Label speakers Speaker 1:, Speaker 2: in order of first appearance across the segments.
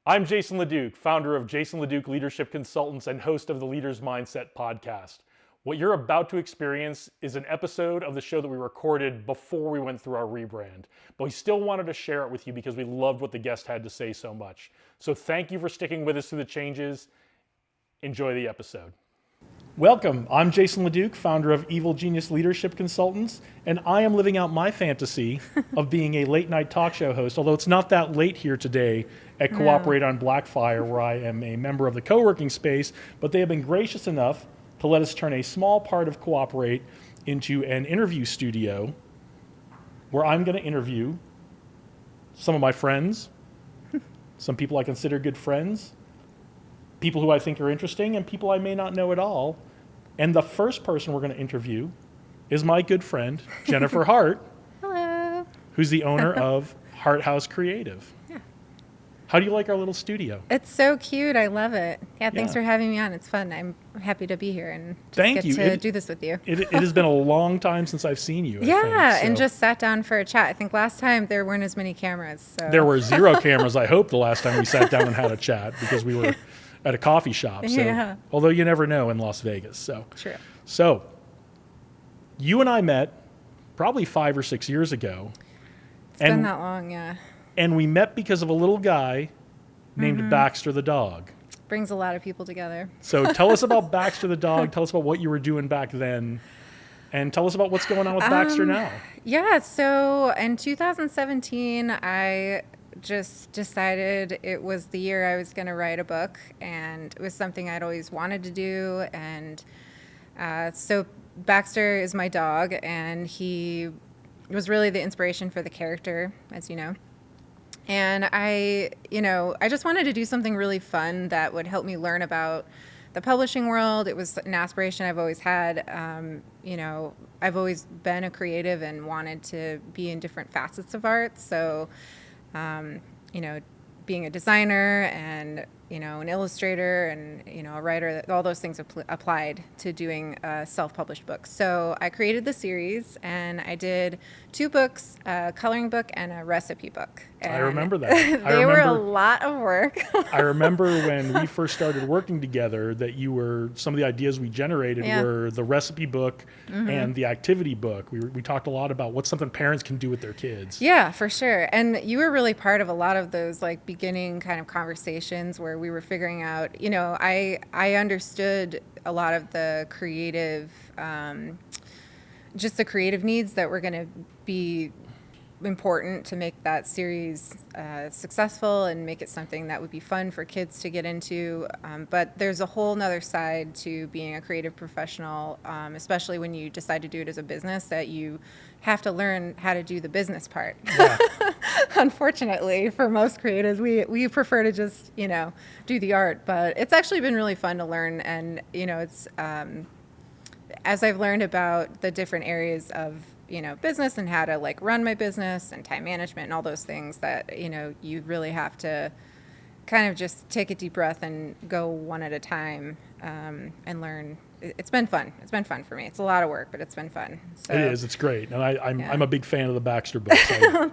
Speaker 1: I'm Jason LeDuc, founder of Jason LeDuc Leadership Consultants and host of the Leader's Mindset podcast. What you're about to experience is an episode of the show that we recorded before we went through our rebrand, but we still wanted to share it with you because we loved what the guest had to say so much. So thank you for sticking with us through the changes. Enjoy the episode. Welcome. I'm Jason LeDuc, founder of Evil Genius Leadership Consultants, and I am living out my fantasy of being a late night talk show host, although it's not that late here today at Cooperate on Blackfire, where I am a member of the co-working space, but they have been gracious enough to let us turn a small part of Cooperate into an interview studio where I'm going to interview some of my friends, some people I consider good friends, people who I think are interesting, and people I may not know at all. And the first person we're going to interview is my good friend, Jennifer Hart.
Speaker 2: Hello.
Speaker 1: Who's the owner of Hart House Creative.
Speaker 2: Yeah.
Speaker 1: How do you like our little studio?
Speaker 2: It's so cute. I love it. Yeah, thanks
Speaker 1: Yeah.
Speaker 2: for having me on. It's fun. I'm happy to be here and just
Speaker 1: Thank
Speaker 2: get
Speaker 1: you.
Speaker 2: to do this with you.
Speaker 1: It has been a long time since I've seen you.
Speaker 2: Yeah,
Speaker 1: I think,
Speaker 2: and
Speaker 1: so.
Speaker 2: just sat down for a chat. I think last time there weren't as many cameras. So.
Speaker 1: There were zero cameras, I hope, the last time we sat down and had a chat because we were at a coffee shop. So,
Speaker 2: Yeah.
Speaker 1: although you never know in Las Vegas.
Speaker 2: True.
Speaker 1: So, you and I met probably 5 or 6 years ago.
Speaker 2: It's been that long, yeah.
Speaker 1: And we met because of a little guy named Baxter the dog.
Speaker 2: Brings a lot of people together.
Speaker 1: So tell us about Baxter the dog. Tell us about what you were doing back then. And tell us about what's going on with Baxter now.
Speaker 2: Yeah, so in 2017, I just decided it was the year I was going to write a book, and it was something I'd always wanted to do. And so Baxter is my dog, and he was really the inspiration for the character, as you know. And I just wanted to do something really fun that would help me learn about the publishing world. It was an aspiration I've always had. I've always been a creative and wanted to be in different facets of art. So, being a designer and, an illustrator and, a writer, all those things applied to doing a self-published book. So I created the series, and I did 2 books, a coloring book and a recipe book. And
Speaker 1: I remember that.
Speaker 2: they were a lot of work.
Speaker 1: I remember when we first started working together that some of the ideas we generated were the recipe book and the activity book. We talked a lot about what's something parents can do with their kids.
Speaker 2: Yeah, for sure. And you were really part of a lot of those beginning kind of conversations where we were figuring out, I understood a lot of the creative, just the creative needs that were going to be important to make that series successful and make it something that would be fun for kids to get into. But there's a whole nother side to being a creative professional, especially when you decide to do it as a business, that you have to learn how to do the business part.
Speaker 1: Yeah.
Speaker 2: Unfortunately, for most creatives, we prefer to just, do the art. But it's actually been really fun to learn. And, it's as I've learned about the different areas of business and how to run my business and time management and all those things that, you really have to kind of just take a deep breath and go one at a time and learn. It's been fun. It's been fun for me. It's a lot of work, but it's been fun. So,
Speaker 1: It is. It's great. And I'm a big fan of the Baxter books.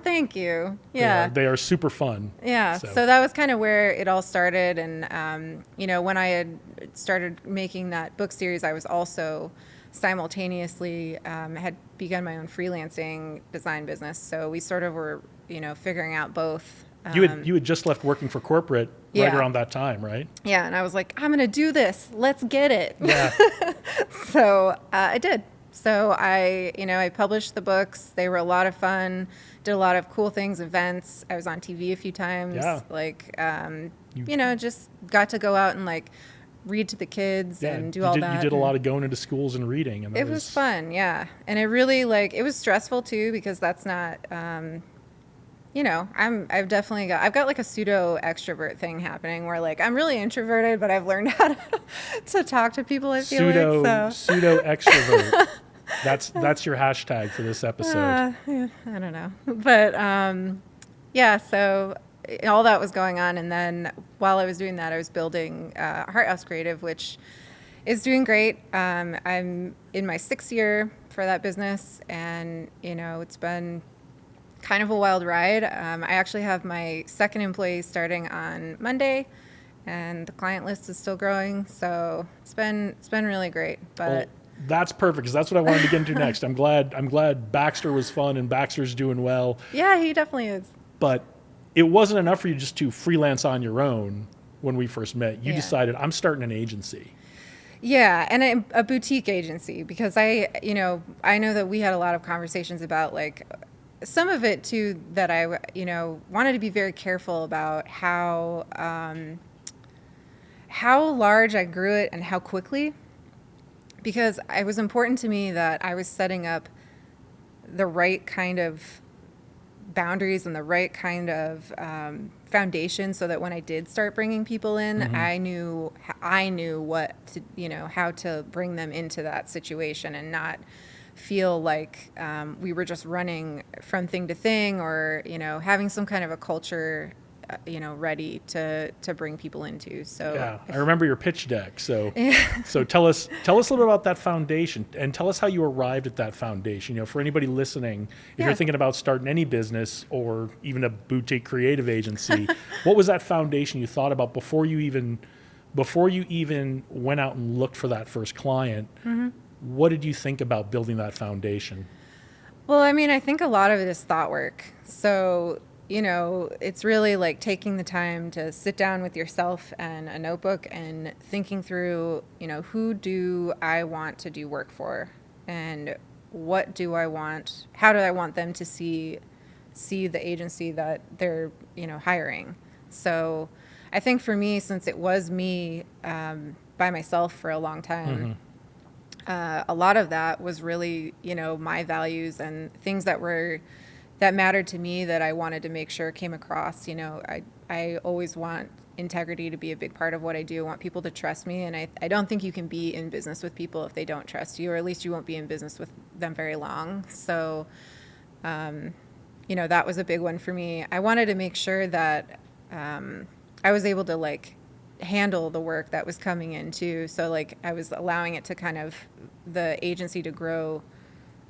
Speaker 2: Thank you. Yeah.
Speaker 1: They are super fun.
Speaker 2: Yeah. So that was kind of where it all started. And, when I had started making that book series, I was also simultaneously had begun my own freelancing design business. So we sort of were, figuring out both.
Speaker 1: You had just left working for corporate right around that time, right?
Speaker 2: Yeah, and I was like, I'm going to do this. Let's get it.
Speaker 1: Yeah.
Speaker 2: So I did. So I published the books. They were a lot of fun. Did a lot of cool things, events. I was on TV a few times.
Speaker 1: Yeah.
Speaker 2: Just got to go out and read to the kids and do all that.
Speaker 1: You did a lot of going into schools and reading. And
Speaker 2: it was fun, yeah. And it really, it was stressful, too, because that's not, I've got a pseudo extrovert thing happening where, I'm really introverted, but I've learned how to talk to people, I feel
Speaker 1: Pseudo extrovert. That's your hashtag for this episode.
Speaker 2: Yeah, I don't know. But, so all that was going on, and then while I was doing that, I was building Hart House Creative, which is doing great. I'm in my 6th year for that business, and it's been kind of a wild ride. I actually have my second employee starting on Monday, and the client list is still growing. So it's been really great. But
Speaker 1: Well, that's perfect, because that's what I wanted to get into next. I'm glad Baxter was fun and Baxter's doing well.
Speaker 2: yeah, he definitely is.
Speaker 1: But it wasn't enough for you just to freelance on your own when we first met. You
Speaker 2: Yeah.
Speaker 1: decided, I'm starting an agency.
Speaker 2: Yeah, and a boutique agency, because I know that we had a lot of conversations about like some of it too, that I wanted to be very careful about how large I grew it and how quickly, because it was important to me that I was setting up the right kind of boundaries and the right kind of foundation, so that when I did start bringing people in, I knew what to, how to bring them into that situation and not feel like we were just running from thing to thing, or having some kind of a culture ready to bring people into. So
Speaker 1: Yeah, I remember your pitch deck. So, so tell us a little bit about that foundation, and tell us how you arrived at that foundation. For anybody listening, if you're thinking about starting any business or even a boutique creative agency, what was that foundation you thought about before you even went out and looked for that first client? What did you think about building that foundation?
Speaker 2: Well, I mean, I think a lot of it is thought work. So, it's really like taking the time to sit down with yourself and a notebook and thinking through, who do I want to do work for, and what do I want, how do I want them to see the agency that they're, hiring. So I think for me, since it was me by myself for a long time, a lot of that was really, my values and things that mattered to me, that I wanted to make sure came across. I always want integrity to be a big part of what I do. I want people to trust me. And I don't think you can be in business with people if they don't trust you, or at least you won't be in business with them very long. So, that was a big one for me. I wanted to make sure that I was able to like handle the work that was coming in too. So like I was allowing it to kind of, the agency to grow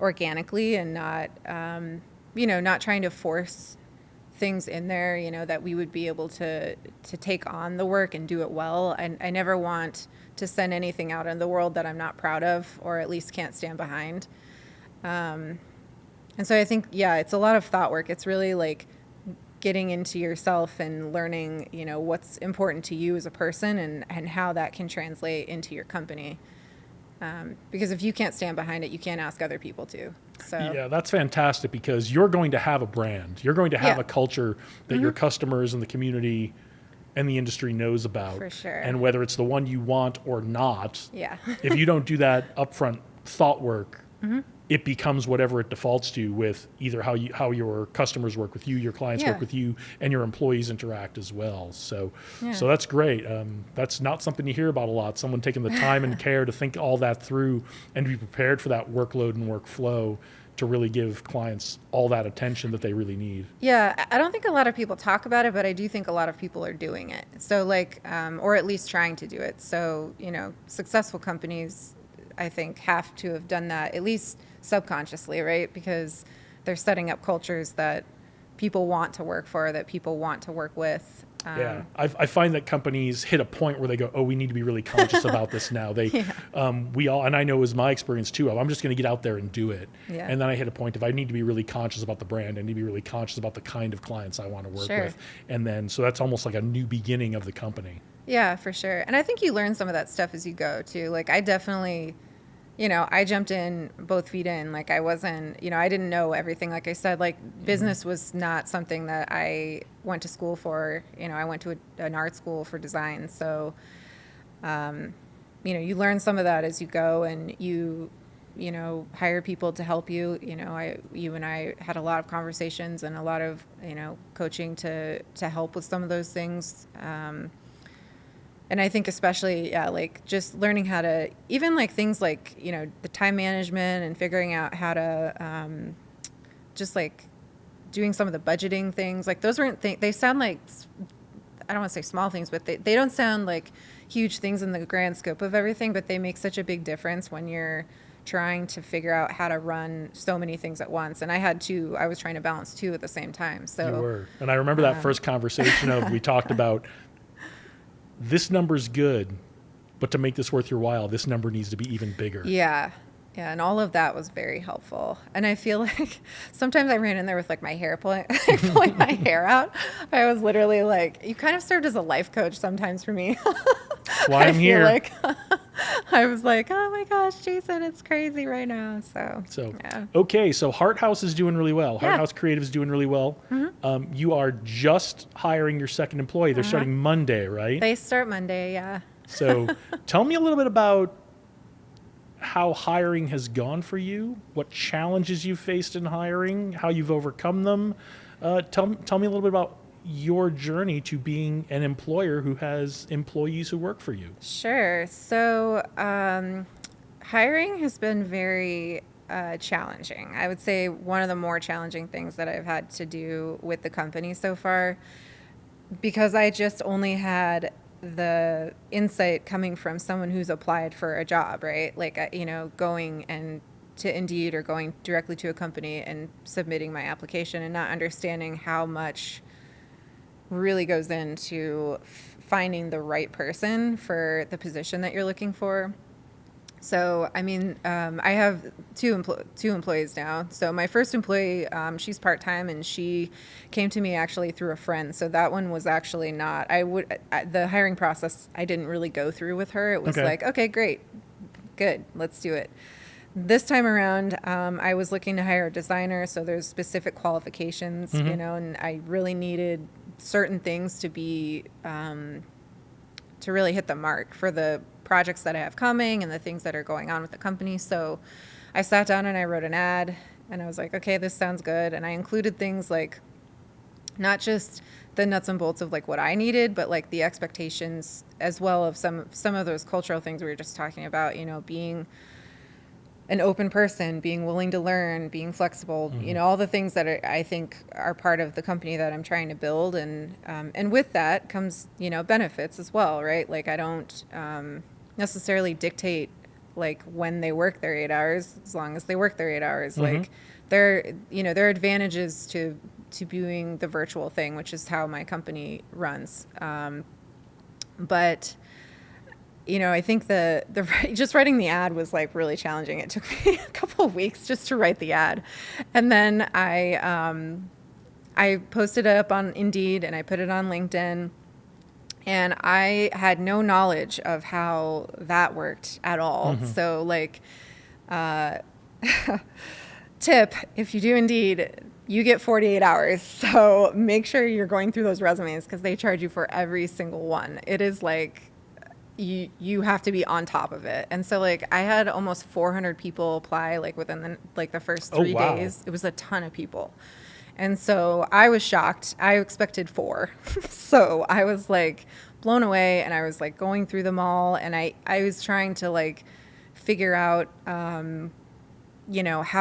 Speaker 2: organically, and not, not trying to force things in there, that we would be able to take on the work and do it well. And I never want to send anything out in the world that I'm not proud of, or at least can't stand behind. And so I think, it's a lot of thought work. It's really like getting into yourself and learning, what's important to you as a person, and how that can translate into your company. Because if you can't stand behind it, you can't ask other people to. So
Speaker 1: yeah, that's fantastic, because you're going to have a brand. You're going to have a culture that your customers and the community and the industry knows about.
Speaker 2: For sure.
Speaker 1: And whether it's the one you want or not,
Speaker 2: if
Speaker 1: you don't do that upfront thought work, it becomes whatever it defaults to, with either how your customers work with you, your clients work with you, and your employees interact as well. So that's great. That's not something you hear about a lot. Someone taking the time and care to think all that through and to be prepared for that workload and workflow to really give clients all that attention that they really need.
Speaker 2: Yeah, I don't think a lot of people talk about it, but I do think a lot of people are doing it. So like, or at least trying to do it. So, successful companies, I think, have to have done that, at least subconsciously, right? Because they're setting up cultures that people want to work for, that people want to work with.
Speaker 1: I find that companies hit a point where they go, oh, we need to be really conscious about this now. We all, and I know it was my experience too, I'm just going to get out there and do it. And then I hit a point of, I need to be really conscious about the brand. I need to be really conscious about the kind of clients I want to work with. And then, so that's almost like a new beginning of the company.
Speaker 2: Yeah, for sure. And I think you learn some of that stuff as you go too. Like I definitely, I jumped in both feet in. Like I wasn't, I didn't know everything. Like I said, like business was not something that I went to school for. I went to an art school for design. So, you learn some of that as you go, and you hire people to help you. You and I had a lot of conversations and a lot of, coaching to help with some of those things. And I think especially, like just learning how to, even like things like, the time management and figuring out how to, just like doing some of the budgeting things, like those weren't things, they sound like, I don't want to say small things, but they don't sound like huge things in the grand scope of everything, but they make such a big difference when you're trying to figure out how to run so many things at once. And I was trying to balance two at the same time. So
Speaker 1: You were. And I remember that first conversation we talked about, this number's good, but to make this worth your while, this number needs to be even bigger.
Speaker 2: Yeah. Yeah, and all of that was very helpful. And I feel like sometimes I ran in there with like my hair pulling my hair out. I was literally like, you kind of served as a life coach sometimes for me.
Speaker 1: That's why I'm here.
Speaker 2: Like, I was like, oh my gosh, Jason, it's crazy right now. So yeah.
Speaker 1: Okay, so Hart House is doing really well.
Speaker 2: Yeah.
Speaker 1: Hart House Creative is doing really well. You are just hiring your second employee. They're starting Monday, right?
Speaker 2: They start Monday, yeah.
Speaker 1: So tell me a little bit about how hiring has gone for you, what challenges you've faced in hiring, how you've overcome them. Tell me a little bit about your journey to being an employer who has employees who work for you.
Speaker 2: Sure. So hiring has been very challenging. I would say one of the more challenging things that I've had to do with the company so far, because I just only had the insight coming from someone who's applied for a job, right? Like, going and to Indeed or going directly to a company and submitting my application and not understanding how much really goes into finding the right person for the position that you're looking for. So, I mean, I have two employees now. So my first employee, she's part-time, and she came to me actually through a friend. So that one was actually not, the hiring process, I didn't really go through with her. It was like, okay, great, good, let's do it. This time around, I was looking to hire a designer. So there's specific qualifications, and I really needed certain things to be, to really hit the mark for the projects that I have coming and the things that are going on with the company. So I sat down and I wrote an ad, and I was like, okay, this sounds good. And I included things like not just the nuts and bolts of like what I needed, but like the expectations as well of some of those cultural things we were just talking about, being an open person, being willing to learn, being flexible, all the things that I think are part of the company that I'm trying to build. And with that comes, benefits as well, right? Like I don't necessarily dictate like when they work their 8 hours, as long as they work their 8 hours. Like there are advantages to doing the virtual thing, which is how my company runs. But I think the just writing the ad was like really challenging. It took me a couple of weeks just to write the ad, and then I posted it up on Indeed and I put it on LinkedIn, and I had no knowledge of how that worked at all. So like, tip: if you do Indeed, you get 48 hours. So make sure you're going through those resumes because they charge you for every single one. It is like, you have to be on top of it. And so like I had almost 400 people apply like within the first 3 days. It was a ton of people. And so I was shocked. I expected 4. So I was like blown away, and I was like going through them all, and I was trying to like figure out how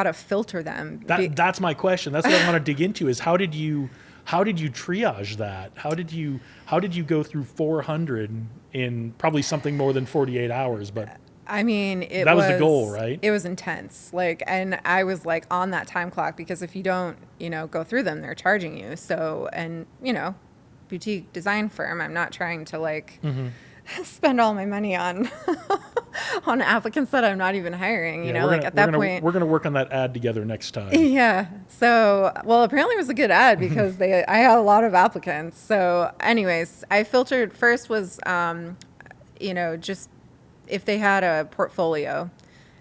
Speaker 2: to filter them.
Speaker 1: That's my question. That's what I want to dig into is how did you triage that? How did you go through 400 in probably something more than 48 hours? But
Speaker 2: I mean,
Speaker 1: that was the goal, right?
Speaker 2: It was intense. Like, and I was like on that time clock because if you don't, go through them, they're charging you. So, and boutique design firm, I'm not trying to like spend all my money on on applicants that I'm not even hiring. At that point,
Speaker 1: we're gonna work on that ad together next time.
Speaker 2: Yeah. So, well, apparently it was a good ad because I had a lot of applicants. So, anyways, I filtered. First was, just if they had a portfolio.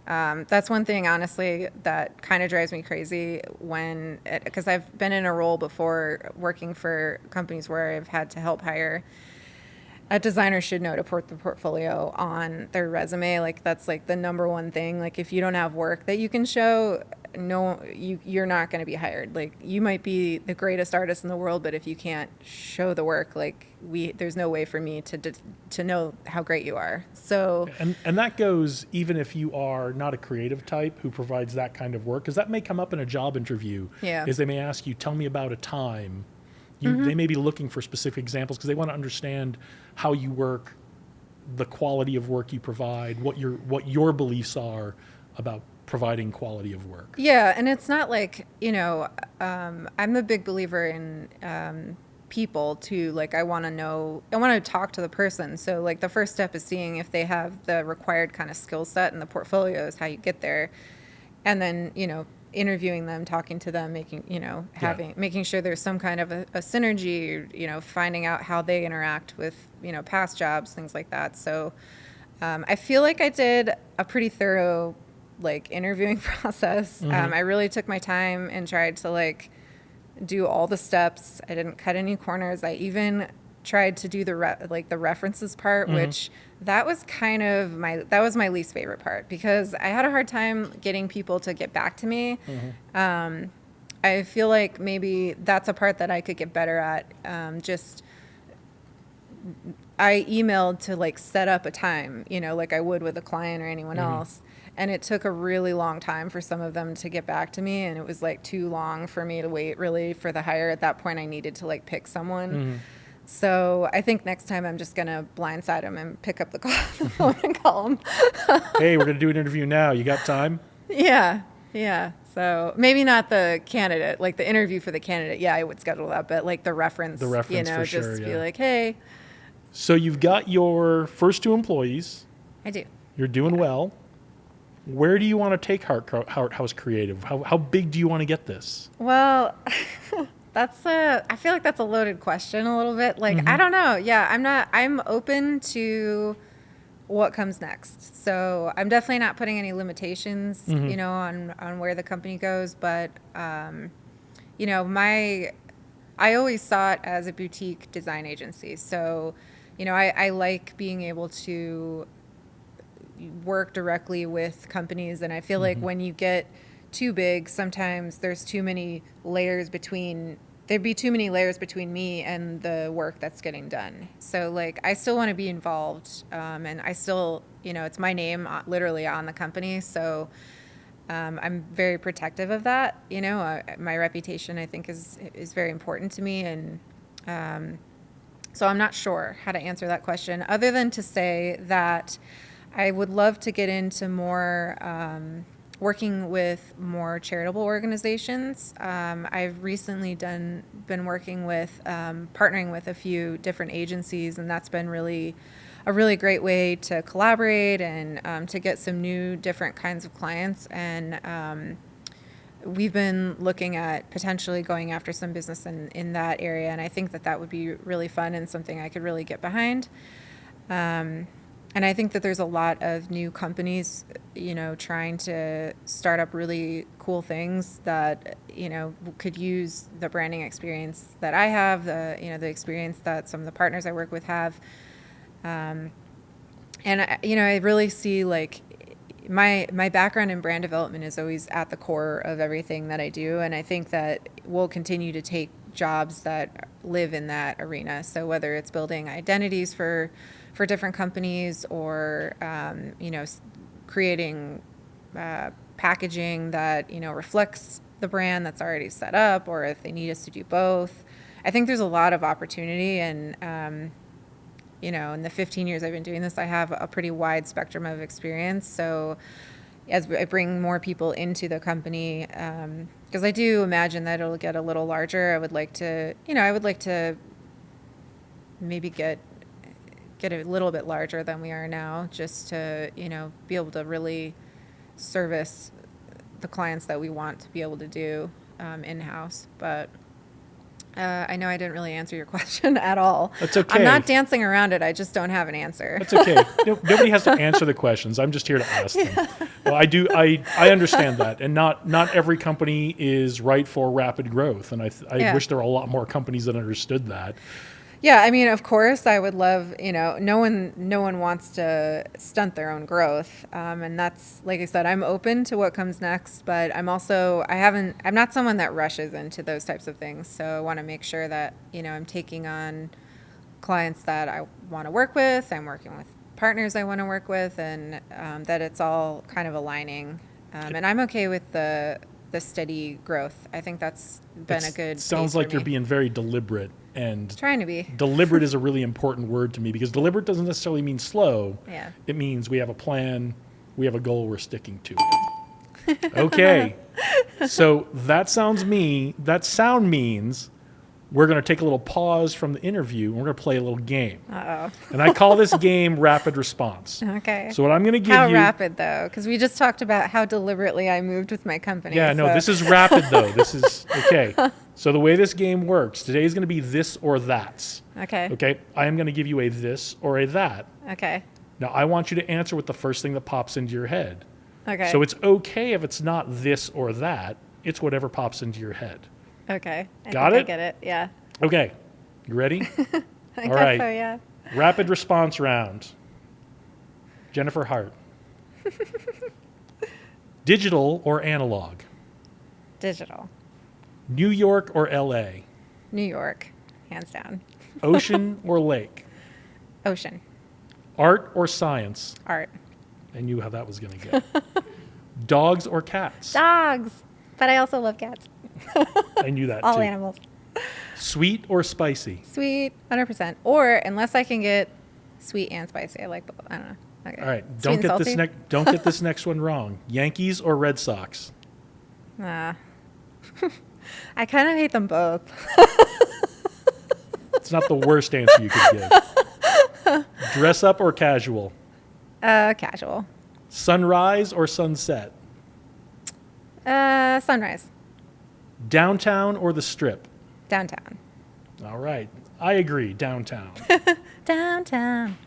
Speaker 2: That's one thing, honestly, that kind of drives me crazy because I've been in a role before working for companies where I've had to help hire. A designer should know to put the portfolio on their resume. Like that's like the number one thing. Like if you don't have work that you can show, you're not going to be hired. Like you might be the greatest artist in the world, but if you can't show the work, like there's no way for me to know how great you are. So
Speaker 1: and that goes even if you are not a creative type who provides that kind of work, because that may come up in a job interview.
Speaker 2: Yeah.
Speaker 1: Is they may ask you, tell me about a time. They may be looking for specific examples because they want to understand how you work, the quality of work you provide, what your beliefs are about providing quality of work.
Speaker 2: Yeah, and it's not like, I'm a big believer in people too. Like, I want to talk to the person. So like the first step is seeing if they have the required kind of skill set, and the portfolio is how you get there. And then, interviewing them, talking to them, making sure there's some kind of a synergy, finding out how they interact with, past jobs, things like that. So I feel like I did a pretty thorough interviewing process. I really took my time and tried to do all the steps. I didn't cut any corners. I even tried to do the references part, which that was my least favorite part, because I had a hard time getting people to get back to me. I feel like maybe that's a part that I could get better at. I emailed to set up a time, like I would with a client or anyone else. And it took a really long time for some of them to get back to me. And it was too long for me to wait really for the hire. At that point, I needed to pick someone. So I think next time I'm just going to blindside them and pick up the phone and call them.
Speaker 1: Hey, we're going to do an interview now. You got time?
Speaker 2: Yeah. So maybe not the candidate, the interview for the candidate. Yeah, I would schedule that. But the reference,
Speaker 1: for
Speaker 2: just
Speaker 1: sure,
Speaker 2: be like, hey.
Speaker 1: So you've got your first 2 employees.
Speaker 2: I do.
Speaker 1: You're doing well. Where do you want to take Hart House Creative? How big do you want to get this?
Speaker 2: Well, I feel like that's a loaded question a little bit. I don't know. Yeah, I'm open to what comes next. So I'm definitely not putting any limitations, on where the company goes. But, I always saw it as a boutique design agency. So, I like being able to work directly with companies. And I feel like when you get too big, sometimes there's too many layers between me and the work that's getting done. So I still want to be involved. And I still, it's my name literally on the company. So I'm very protective of that. My reputation, I think, is very important to me. And so I'm not sure how to answer that question, other than to say that I would love to get into more working with more charitable organizations. I've recently been working with partnering with a few different agencies, and that's been a really great way to collaborate and to get some new different kinds of clients. And we've been looking at potentially going after some business in that area, and I think that would be really fun and something I could really get behind. And I think that there's a lot of new companies, trying to start up really cool things that, could use the branding experience that I have, the experience that some of the partners I work with have. And I really see my background in brand development is always at the core of everything that I do. And I think that we'll continue to take jobs that live in that arena. So whether it's building identities for different companies, or creating packaging that reflects the brand that's already set up, or if they need us to do both. I think there's a lot of opportunity, and in the 15 years I've been doing this, I have a pretty wide spectrum of experience. So as I bring more people into the company, because I do imagine that it'll get a little larger, I would like to maybe get a little bit larger than we are now, just to, be able to really service the clients that we want to be able to do in-house. But I know I didn't really answer your question at all.
Speaker 1: That's okay.
Speaker 2: I'm not dancing around it. I just don't have an answer.
Speaker 1: That's okay. Nobody has to answer the questions. I'm just here to ask them. Well, I understand that. And not every company is right for rapid growth. And I wish there were a lot more companies that understood that.
Speaker 2: Yeah, I mean, of course, I would love, no one wants to stunt their own growth. And that's, like I said, I'm open to what comes next, but I'm not someone that rushes into those types of things. So I want to make sure that, I'm taking on clients that I want to work with. I'm working with partners I want to work with, and that it's all kind of aligning. And I'm okay with the steady growth. I think that's been a good.
Speaker 1: Sounds like you're being very deliberate. And
Speaker 2: trying to be.
Speaker 1: Deliberate is a really important word to me, because deliberate doesn't necessarily mean slow.
Speaker 2: Yeah.
Speaker 1: It means we have a plan, we have a goal, we're sticking to it. Okay. So that sound means we're going to take a little pause from the interview and we're going to play a little game.
Speaker 2: Uh-oh.
Speaker 1: And I call this game rapid response.
Speaker 2: Okay.
Speaker 1: So what I'm going to give
Speaker 2: How
Speaker 1: you...
Speaker 2: rapid, though? Because we just talked about how deliberately I moved with my company.
Speaker 1: Yeah, no, this is rapid, though. This is... Okay. So the way this game works, today is going to be this or that's.
Speaker 2: Okay.
Speaker 1: Okay? I am going to give you a this or a that.
Speaker 2: Okay.
Speaker 1: Now, I want you to answer with the first thing that pops into your head.
Speaker 2: Okay.
Speaker 1: So it's okay if it's not this or that. It's whatever pops into your head.
Speaker 2: Okay.
Speaker 1: Got it?
Speaker 2: I get it. Yeah.
Speaker 1: Okay. You ready?
Speaker 2: I
Speaker 1: All
Speaker 2: guess
Speaker 1: right.
Speaker 2: so, yeah.
Speaker 1: Rapid response round. Jennifer Hart. Digital or analog?
Speaker 2: Digital.
Speaker 1: New York or LA?
Speaker 2: New York, hands down.
Speaker 1: Ocean or lake?
Speaker 2: Ocean.
Speaker 1: Art or science?
Speaker 2: Art.
Speaker 1: I knew how that was going to go. Dogs or cats?
Speaker 2: Dogs. But I also love cats.
Speaker 1: I knew that
Speaker 2: All
Speaker 1: too.
Speaker 2: animals.
Speaker 1: Sweet or spicy?
Speaker 2: Sweet, 100%. Or unless I can get sweet and spicy. I like both. I don't know. Okay.
Speaker 1: All right,
Speaker 2: Sweet
Speaker 1: don't get this next one wrong. Yankees or Red Sox?
Speaker 2: Nah. I kind of hate them both.
Speaker 1: It's not the worst answer you could give. Dress up or casual?
Speaker 2: Casual.
Speaker 1: Sunrise or sunset?
Speaker 2: Sunrise.
Speaker 1: Downtown or the Strip?
Speaker 2: Downtown.
Speaker 1: All right, I agree, downtown.
Speaker 2: Downtown.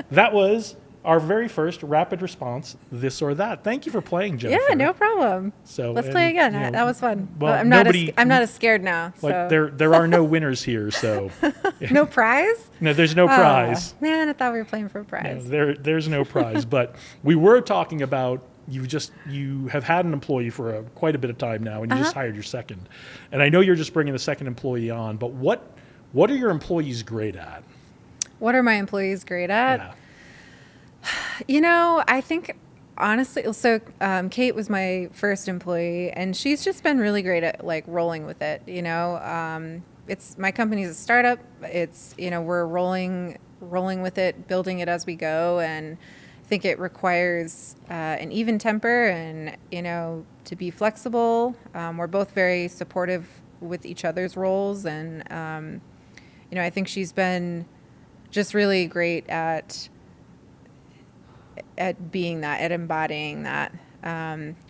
Speaker 1: That was our very first rapid response, this or that. Thank you for playing, Jennifer.
Speaker 2: Yeah, no problem.
Speaker 1: So
Speaker 2: Let's play again.
Speaker 1: you know,
Speaker 2: That was fun.
Speaker 1: well,
Speaker 2: I'm not as scared now.
Speaker 1: Like
Speaker 2: So.
Speaker 1: there are no winners here, so
Speaker 2: No prize?
Speaker 1: no, there's no prize.
Speaker 2: Man, I thought we were playing for a
Speaker 1: No,
Speaker 2: prize.
Speaker 1: there's no prize. But we were talking about you have had an employee for quite a bit of time now, and you just hired your second. And I know you're just bringing the second employee on, but what are your employees great at?
Speaker 2: What are my employees great at?
Speaker 1: Yeah.
Speaker 2: You know, I think honestly, so Kate was my first employee, and she's just been really great at like rolling with it. You know, it's my company's a startup. It's we're rolling with it, building it as we go, and I think it requires an even temper and to be flexible. We're both very supportive with each other's roles, and I think she's been just really great at being that, at embodying that.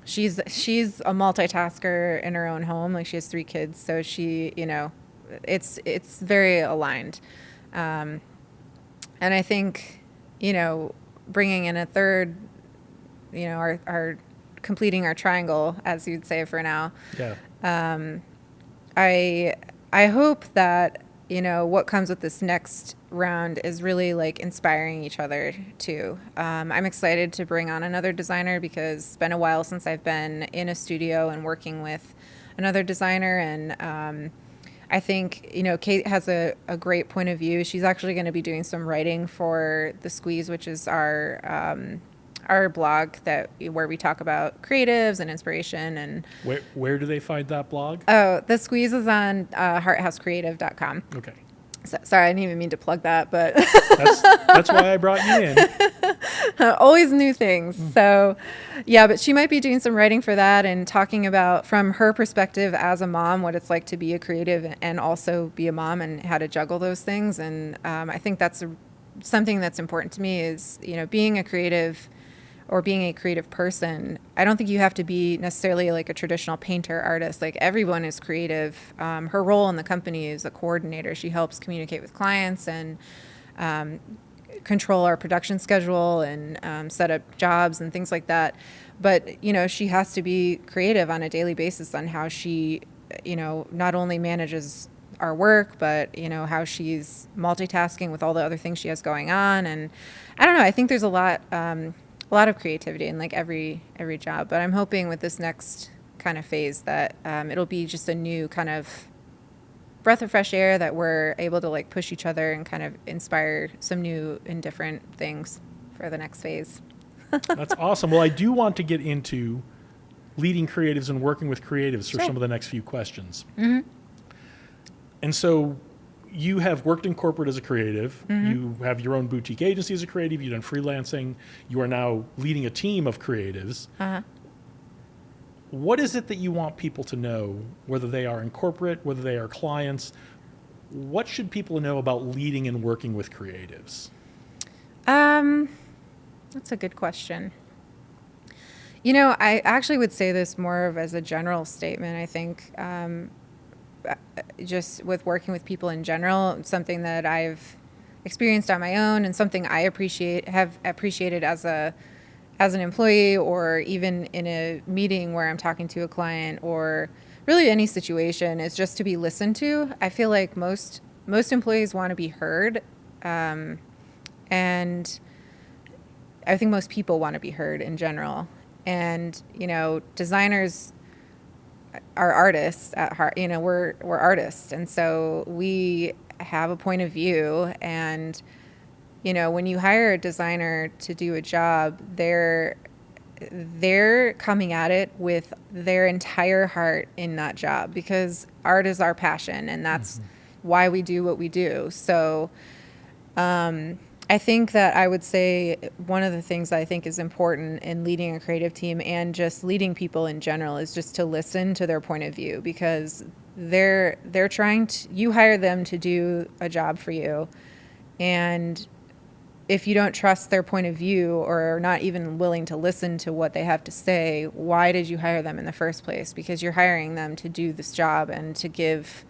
Speaker 2: She's a multitasker in her own home. Like, she has 3 kids, so she, it's very aligned. And I think, bringing in a third, our completing our triangle, as you'd say for now.
Speaker 1: Yeah.
Speaker 2: I hope that what comes with this next round is really like inspiring each other too. I'm excited to bring on another designer because it's been a while since I've been in a studio and working with another designer, and I think Kate has a great point of view. She's actually going to be doing some writing for The Squeeze, which is our blog where we talk about creatives and inspiration. And
Speaker 1: where do they find that blog?
Speaker 2: Oh, The Squeeze is on hearthousecreative.com.
Speaker 1: Okay.
Speaker 2: So, sorry, I didn't even mean to plug that, but
Speaker 1: that's why I brought you in.
Speaker 2: Always new things. So, yeah, but she might be doing some writing for that and talking about, from her perspective as a mom, what it's like to be a creative and also be a mom and how to juggle those things. And I think that's something that's important to me is, being a creative or being a creative person. I don't think you have to be necessarily like a traditional painter, artist. Like, everyone is creative. Her role in the company is a coordinator. She helps communicate with clients and control our production schedule and set up jobs and things like that. But, she has to be creative on a daily basis on how she, not only manages our work, but, how she's multitasking with all the other things she has going on. And I don't know, I think there's a lot of creativity in like every job, but I'm hoping with this next kind of phase that it'll be just a new kind of breath of fresh air, that we're able to like push each other and kind of inspire some new and different things for the next phase.
Speaker 1: That's awesome. Well, I do want to get into leading creatives and working with creatives for some of the next few questions. Mm-hmm. And so you have worked in corporate as a creative. You have your own boutique agency as a creative. You've done freelancing. You are now leading a team of creatives. What is it that you want people to know, whether they are in corporate, whether they are clients? What should people know about leading and working with creatives?
Speaker 2: That's a good question. You know, I actually would say this more of as a general statement. I think just with working with people in general, it's something that I've experienced on my own and something I have appreciated as an employee, or even in a meeting where I'm talking to a client, or really any situation, is just to be listened to. I feel like most employees want to be heard, and I think most people want to be heard in general. And, you know, designers are artists at heart. You know, we're artists, and so we have a point of view. And, you know, when you hire a designer to do a job, they're coming at it with their entire heart in that job, because art is our passion, and that's why we do what we do. So I think that I would say one of the things I think is important in leading a creative team and just leading people in general is just to listen to their point of view, because they're trying to, you hire them to do a job for you, and if you don't trust their point of view or are not even willing to listen to what they have to say, why did you hire them in the first place? Because you're hiring them to do this job and to give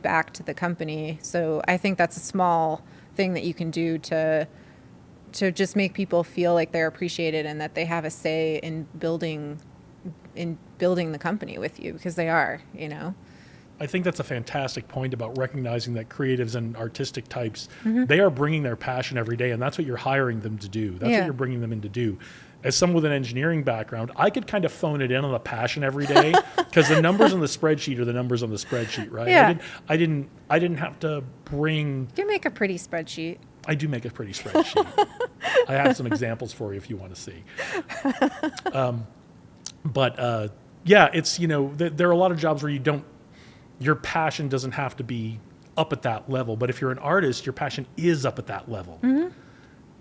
Speaker 2: back to the company. So I think that's a small thing that you can do to just make people feel like they're appreciated and that they have a say in building the company with you, because they are, you know.
Speaker 1: I think that's a fantastic point about recognizing that creatives and artistic types, they are bringing their passion every day, and that's what you're hiring them to do. That's what you're bringing them in to do. As someone with an engineering background, I could kind of phone it in on the passion every day, because the numbers on the spreadsheet are the numbers on the spreadsheet, right?
Speaker 2: Yeah.
Speaker 1: I didn't have to bring.
Speaker 2: You make a pretty spreadsheet.
Speaker 1: I do make a pretty spreadsheet. I have some examples for you if you want to see. Yeah, it's, you know, there are a lot of jobs where your passion doesn't have to be up at that level, but if you're an artist, your passion is up at that level.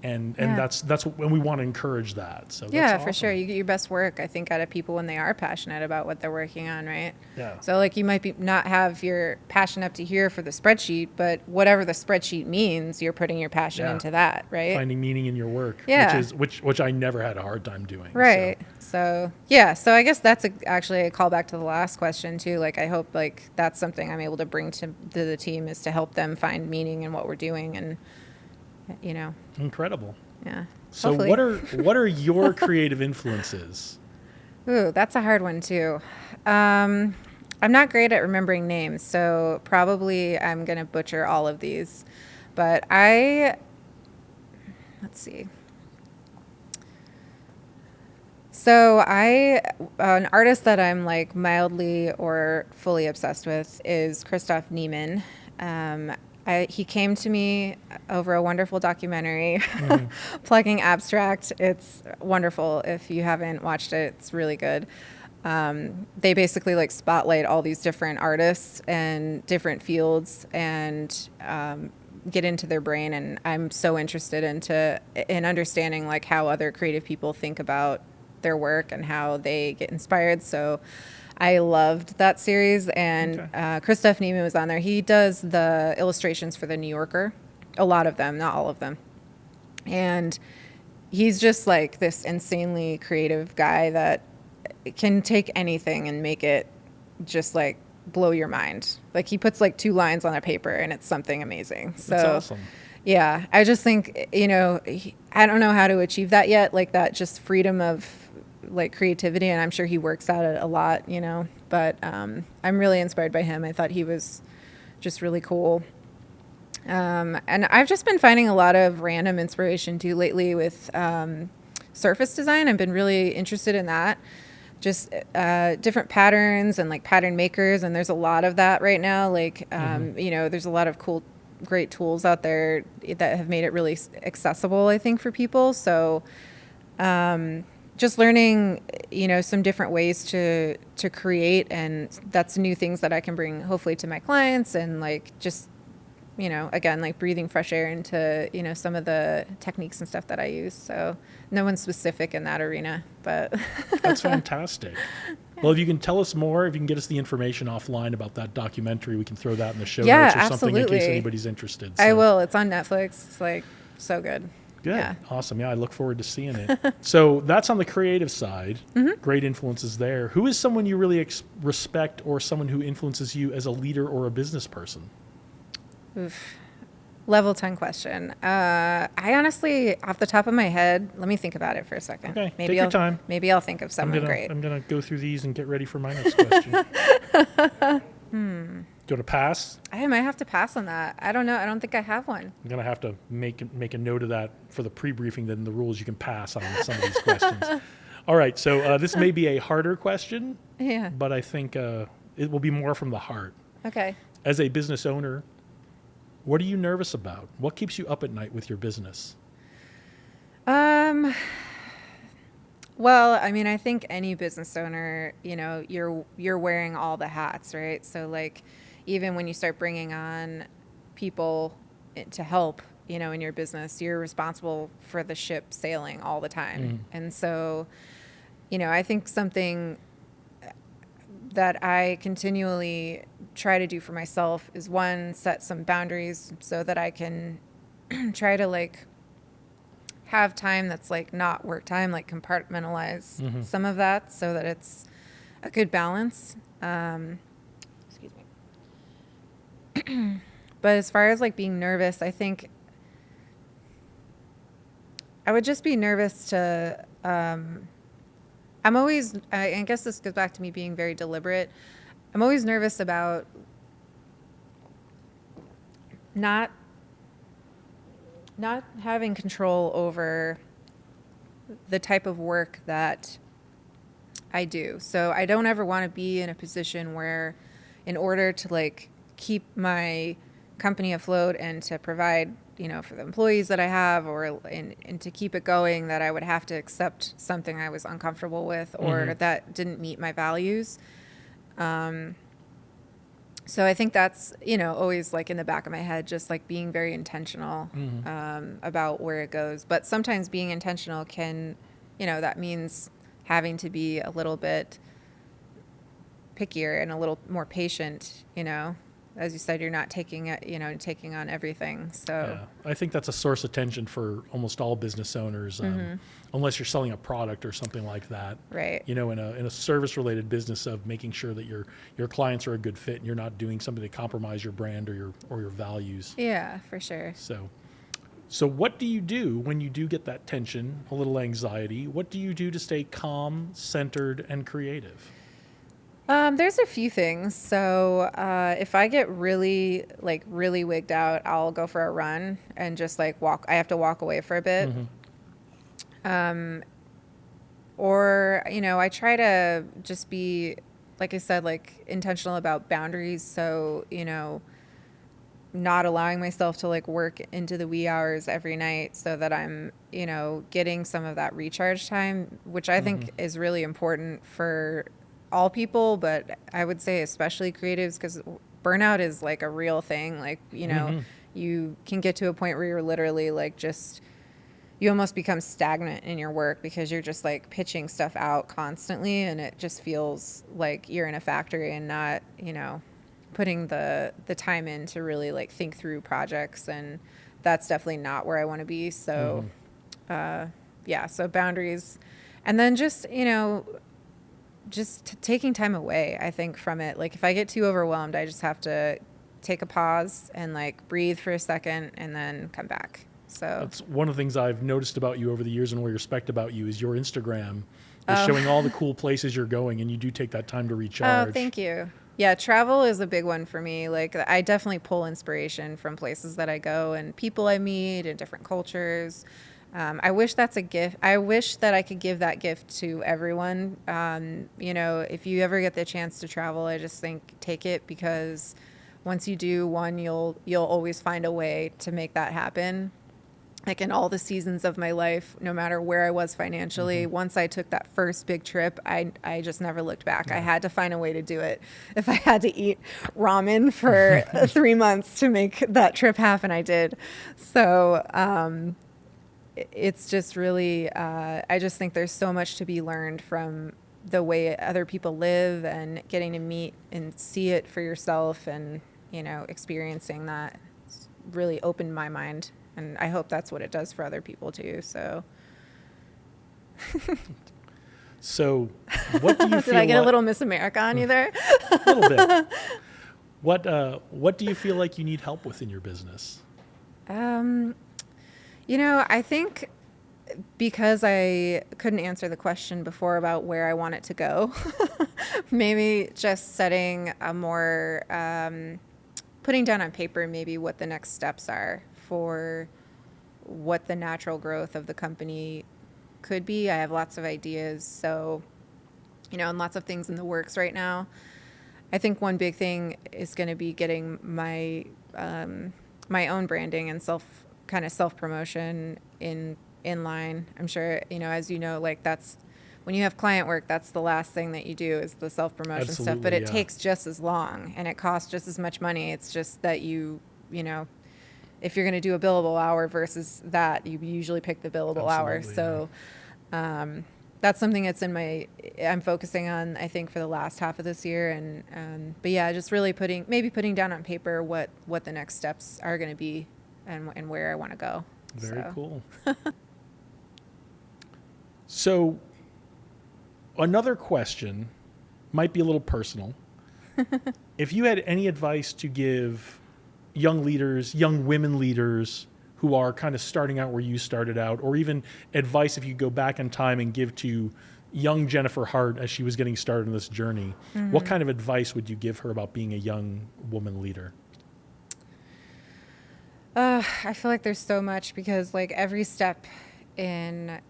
Speaker 1: And that's when we want to encourage that. So
Speaker 2: Yeah,
Speaker 1: that's
Speaker 2: for
Speaker 1: awesome.
Speaker 2: sure. You get your best work, I think, out of people when they are passionate about what they're working on, right?
Speaker 1: Yeah.
Speaker 2: So like you might not have your passion up to here for the spreadsheet, but whatever the spreadsheet means, you're putting your passion into that, right?
Speaker 1: Finding meaning in your work,
Speaker 2: Yeah.
Speaker 1: which I never had a hard time doing.
Speaker 2: Right. So I guess that's actually a callback to the last question too. Like I hope like that's something I'm able to bring to the team, is to help them find meaning in what we're doing, and you know.
Speaker 1: Incredible.
Speaker 2: Yeah.
Speaker 1: So
Speaker 2: Hopefully.
Speaker 1: what are your creative influences?
Speaker 2: Ooh, that's a hard one too. I'm not great at remembering names, so probably I'm going to butcher all of these. But let's see. So an artist that I'm like mildly or fully obsessed with is Christoph Niemann. He came to me over a wonderful documentary, Plugging Abstract. It's wonderful. If you haven't watched it, it's really good. They basically like spotlight all these different artists and different fields, and get into their brain. And I'm so interested in understanding like how other creative people think about their work and how they get inspired. So I loved that series, and Christoph Niemann was on there. He does the illustrations for The New Yorker, a lot of them, not all of them. And he's just like this insanely creative guy that can take anything and make it just like blow your mind. Like he puts like 2 lines on a paper and it's something amazing. So
Speaker 1: That's awesome.
Speaker 2: Yeah, I just think, you know, I don't know how to achieve that yet, like that just freedom of like creativity, and I'm sure he works at it a lot, you know, but I'm really inspired by him. I thought he was just really cool. And I've just been finding a lot of random inspiration too lately with surface design. I've been really interested in that, just different patterns and like pattern makers, and there's a lot of that right now. Like you know, there's a lot of cool, great tools out there that have made it really accessible, I think, for people. So just learning, you know, some different ways to create, and that's new things that I can bring hopefully to my clients, and like just again, like breathing fresh air into, some of the techniques and stuff that I use. So no one's specific in that arena, but
Speaker 1: That's fantastic. Well, if you can tell us more, if you can get us the information offline about that documentary, we can throw that in the show notes or something in case anybody's interested.
Speaker 2: I will. It's on Netflix. It's like so good.
Speaker 1: Good.
Speaker 2: Yeah.
Speaker 1: Awesome. Yeah, I look forward to seeing it. So that's on the creative side. Great influences there. Who is someone you really respect or someone who influences you as a leader or a business person?
Speaker 2: Oof. Level 10 question. I honestly, off the top of my head, let me think about it for a second.
Speaker 1: Okay, take your time.
Speaker 2: Maybe I'll think of someone great.
Speaker 1: I'm going to go through these and get ready for my next question. Do you want to pass?
Speaker 2: I might have to pass on that. I don't know. I don't think I have one.
Speaker 1: I'm going to have to make a note of that for the pre-briefing, that in the rules you can pass on some of these questions. All right, so this may be a harder question, but I think it will be more from the heart.
Speaker 2: Okay.
Speaker 1: As a business owner, what are you nervous about? What keeps you up at night with your business?
Speaker 2: Well, I mean, I think any business owner, you're wearing all the hats, right? So like, even when you start bringing on people to help, in your business, you're responsible for the ship sailing all the time. And so, I think something that I continually try to do for myself is, one, set some boundaries so that I can try to like have time that's like not work time, like compartmentalize some of that so that it's a good balance. Excuse me. But as far as like being nervous, I think I would just be nervous to, I guess this goes back to me being very deliberate. I'm always nervous about not having control over the type of work that I do. So I don't ever want to be in a position where, in order to like keep my company afloat and to provide, for the employees that I have, and to keep it going, that I would have to accept something I was uncomfortable with or that didn't meet my values. So I think that's, always like in the back of my head, just like being very intentional about where it goes. But sometimes being intentional can, that means having to be a little bit pickier and a little more patient, As you said, you're not taking on everything. So
Speaker 1: yeah, I think that's a source of tension for almost all business owners, unless you're selling a product or something like that.
Speaker 2: Right.
Speaker 1: In a service-related business of making sure that your clients are a good fit and you're not doing something to compromise your brand or your values.
Speaker 2: Yeah, for sure.
Speaker 1: So what do you do when you do get that tension, a little anxiety? What do you do to stay calm, centered, and creative?
Speaker 2: There's a few things. So if I get really wigged out, I'll go for a run and just like walk. I have to walk away for a bit. Or, I try to just be, like I said, like intentional about boundaries. So, not allowing myself to like work into the wee hours every night so that I'm, getting some of that recharge time, which I think is really important for all people, but I would say especially creatives, because burnout is like a real thing. Like, you can get to a point where you're literally like you almost become stagnant in your work because you're just like pitching stuff out constantly, and it just feels like you're in a factory and not, putting the time in to really like think through projects, and that's definitely not where I want to be. So, so boundaries, and then just, taking time away, I think, from it. Like if I get too overwhelmed, I just have to take a pause and like breathe for a second and then come back. So
Speaker 1: that's one of the things I've noticed about you over the years and what I respect about you is your Instagram is showing all the cool places you're going, and you do take that time to recharge.
Speaker 2: Oh, thank you. Yeah, travel is a big one for me. Like I definitely pull inspiration from places that I go and people I meet and different cultures. I wish that's a gift. I wish that I could give that gift to everyone. If you ever get the chance to travel, I just think take it, because once you do, one, you'll always find a way to make that happen. like in all the seasons of my life, no matter where I was financially, once I took that first big trip, I just never looked back. I had to find a way to do it. If I had to eat ramen for 3 months to make that trip happen, I did. So it's just really, I just think there's so much to be learned from the way other people live and getting to meet and see it for yourself, and, you know, experiencing that really opened my mind. And I hope that's what it does for other people too. So,
Speaker 1: So what do you feel
Speaker 2: did I get a little Miss America on you there?
Speaker 1: A little bit. What do you feel like you need help with in your business?
Speaker 2: You know, I think because I couldn't answer the question before about where I want it to go, maybe just setting a more, putting down on paper maybe what the next steps are for what the natural growth of the company could be. I have lots of ideas, so, you know, and lots of things in the works right now. I think one big thing is going to be getting my my own branding and self promotion in line. I'm sure, you know, as you know, like that's when you have client work, that's the last thing that you do is the self promotion stuff. But it takes just as long and it costs just as much money. It's just that you know, if you're going to do a billable hour versus that, you usually pick the billable hour. So that's something that's I'm focusing on, I think, for the last half of this year. But yeah, just really putting down on paper what the next steps are going to be and where I want to go.
Speaker 1: Very cool. So another question might be a little personal. If you had any advice to give young leaders, young women leaders who are kind of starting out where you started out, or even advice if you go back in time and give to young Jennifer Hart as she was getting started in this journey, what kind of advice would you give her about being a young woman leader?
Speaker 2: I feel like there's so much, because like every step in,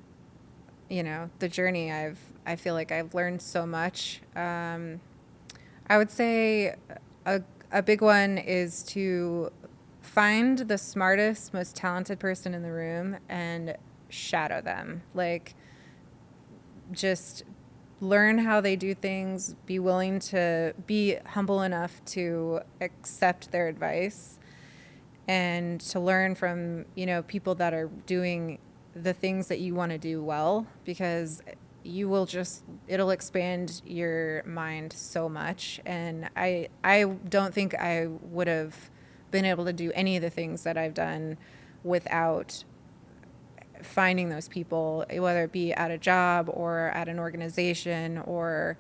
Speaker 2: you know, the journey, I feel like I've learned so much. I would say a big one is to find the smartest, most talented person in the room and shadow them. Like, just learn how they do things, be willing to be humble enough to accept their advice, and to learn from, you know, people that are doing the things that you want to do well, because it'll expand your mind so much. And I don't think I would have been able to do any of the things that I've done without finding those people, whether it be at a job or at an organization, or,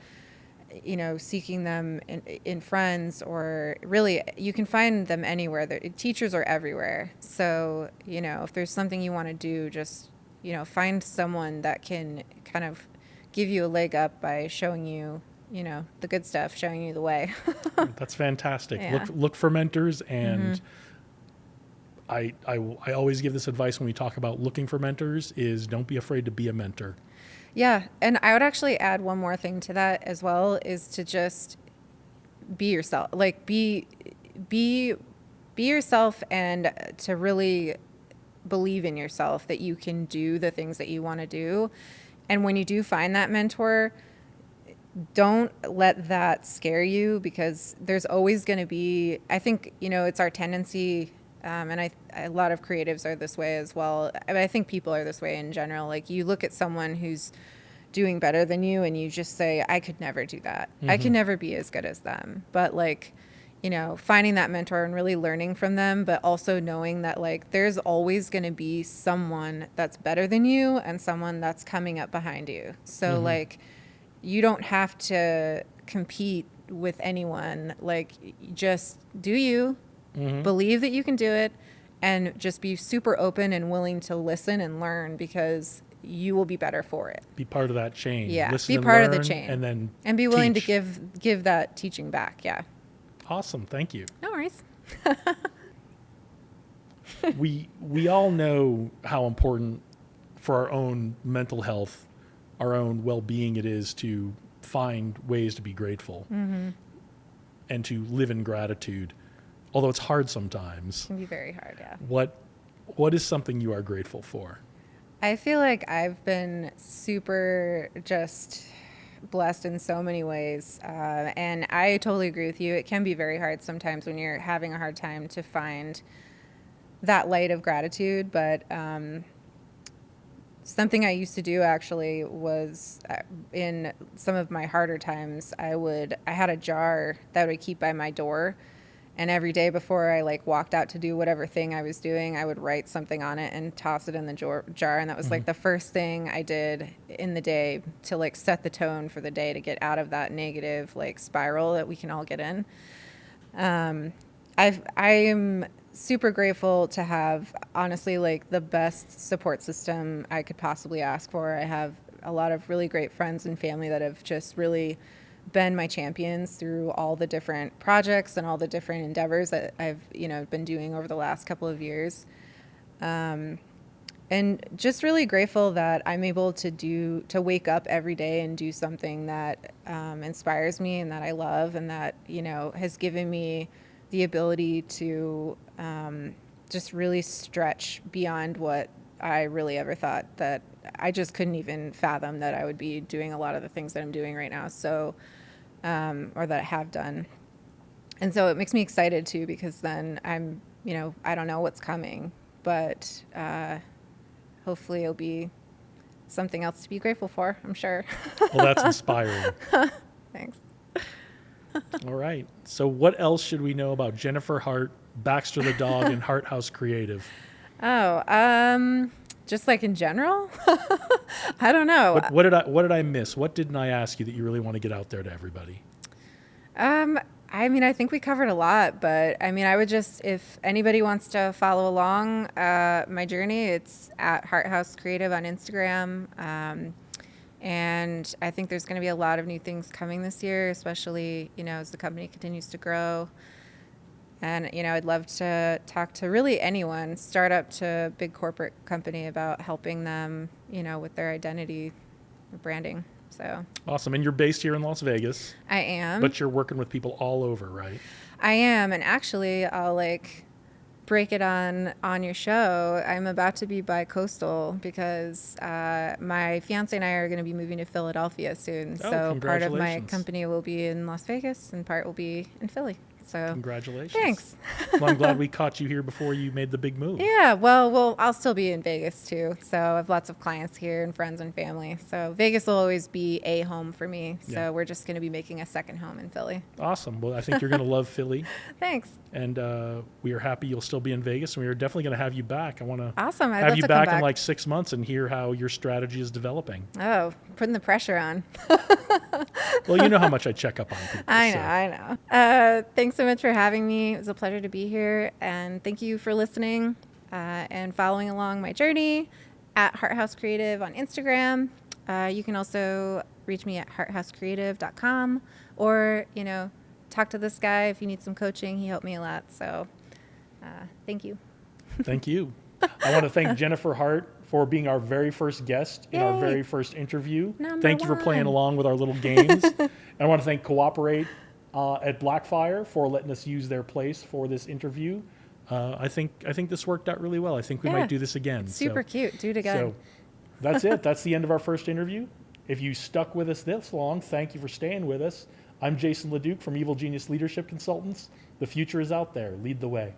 Speaker 2: you know, seeking them in friends, or really you can find them anywhere. Teachers are everywhere. So, you know, if there's something you want to do, just, you know, find someone that can kind of give you a leg up by showing you, you know, the good stuff, showing you the way.
Speaker 1: That's fantastic.
Speaker 2: Yeah.
Speaker 1: Look for mentors. And I always give this advice when we talk about looking for mentors is don't be afraid to be a mentor.
Speaker 2: Yeah. And I would actually add one more thing to that as well, is to just be yourself. Like be yourself, and to really believe in yourself that you can do the things that you want to do. And when you do find that mentor, don't let that scare you, because there's always going to be, I think, you know, it's our tendency, and a lot of creatives are this way as well. I think people are this way in general. Like, you look at someone who's doing better than you and you just say, I could never do that. I could never be as good as them. But like, you know, finding that mentor and really learning from them, but also knowing that like there's always going to be someone that's better than you and someone that's coming up behind you. So like, you don't have to compete with anyone. Like, just do you, believe that you can do it, and just be super open and willing to listen and learn, because you will be better for it.
Speaker 1: Be part of that chain.
Speaker 2: Yeah,
Speaker 1: Listen
Speaker 2: be part
Speaker 1: and
Speaker 2: of the
Speaker 1: learn,
Speaker 2: chain,
Speaker 1: and
Speaker 2: be willing
Speaker 1: teach.
Speaker 2: to give that teaching back. Yeah.
Speaker 1: Awesome. Thank you.
Speaker 2: No worries.
Speaker 1: We all know how important for our own mental health, our own well-being it is to find ways to be grateful and to live in gratitude, although it's hard sometimes.
Speaker 2: It can be very hard. Yeah.
Speaker 1: What is something you are grateful for?
Speaker 2: I feel like I've been super just blessed in so many ways. And I totally agree with you. It can be very hard sometimes when you're having a hard time to find that light of gratitude. But something I used to do actually was in some of my harder times, I had a jar that I would keep by my door. And every day before I like walked out to do whatever thing I was doing, I would write something on it and toss it in the jar. And that was like the first thing I did in the day to like set the tone for the day to get out of that negative like spiral that we can all get in. I am super grateful to have honestly like the best support system I could possibly ask for. I have a lot of really great friends and family that have just really been my champions through all the different projects and all the different endeavors that I've, been doing over the last couple of years. And just really grateful that I'm able to wake up every day and do something that inspires me and that I love and that, has given me the ability to just really stretch beyond what I really ever thought, that I just couldn't even fathom that I would be doing a lot of the things that I'm doing right now. So, or that I have done. And so it makes me excited too, because then I'm, I don't know what's coming, but hopefully it'll be something else to be grateful for, I'm sure.
Speaker 1: Well, that's inspiring.
Speaker 2: Thanks.
Speaker 1: All right. So what else should we know about Jennifer Hart, Baxter the Dog, and Hart House Creative?
Speaker 2: Oh, just like in general? I don't know.
Speaker 1: What did I miss? What didn't I ask you that you really want to get out there to everybody?
Speaker 2: I think we covered a lot, but I would just, if anybody wants to follow along my journey, it's at Hart House Creative on Instagram. And I think there's going to be a lot of new things coming this year, especially, as the company continues to grow. And, I'd love to talk to really anyone, startup to big corporate company, about helping them, with their identity branding. So
Speaker 1: awesome. And you're based here in Las Vegas.
Speaker 2: I am.
Speaker 1: But you're working with people all over, right?
Speaker 2: I am. And actually, I'll break it on your show. I'm about to be bi-coastal because my fiance and I are going to be moving to Philadelphia soon. So part of my company will be in Las Vegas and part will be in Philly. So
Speaker 1: congratulations.
Speaker 2: Thanks.
Speaker 1: Well, I'm glad we caught you here before you made the big move.
Speaker 2: Yeah, well, I'll still be in Vegas too. So I have lots of clients here and friends and family. So Vegas will always be a home for me. So we're just going to be making a second home in Philly.
Speaker 1: Awesome. Well, I think you're going to love Philly.
Speaker 2: Thanks.
Speaker 1: And we are happy you'll still be in Vegas, and we are definitely going to have you back. I want to
Speaker 2: have
Speaker 1: you back in like 6 months and hear how your strategy is developing.
Speaker 2: Oh, putting the pressure on.
Speaker 1: Well, you know how much I check up on people.
Speaker 2: I know. Thanks so much for having me. It was a pleasure to be here. And thank you for listening and following along my journey at Hart House Creative on Instagram. You can also reach me at harthousecreative.com or, talk to this guy if you need some coaching. He helped me a lot. So thank you.
Speaker 1: Thank you. I want to thank Jennifer Hart for being our very first guest in our very first interview. Thank you for playing along with our little games. And I want to thank Cooperate at Blackfire for letting us use their place for this interview. I think this worked out really well. I think we might do this again.
Speaker 2: Super cute. Do it again.
Speaker 1: So that's it. That's the end of our first interview. If you stuck with us this long, thank you for staying with us. I'm Jason LeDuc from Evil Genius Leadership Consultants. The future is out there. Lead the way.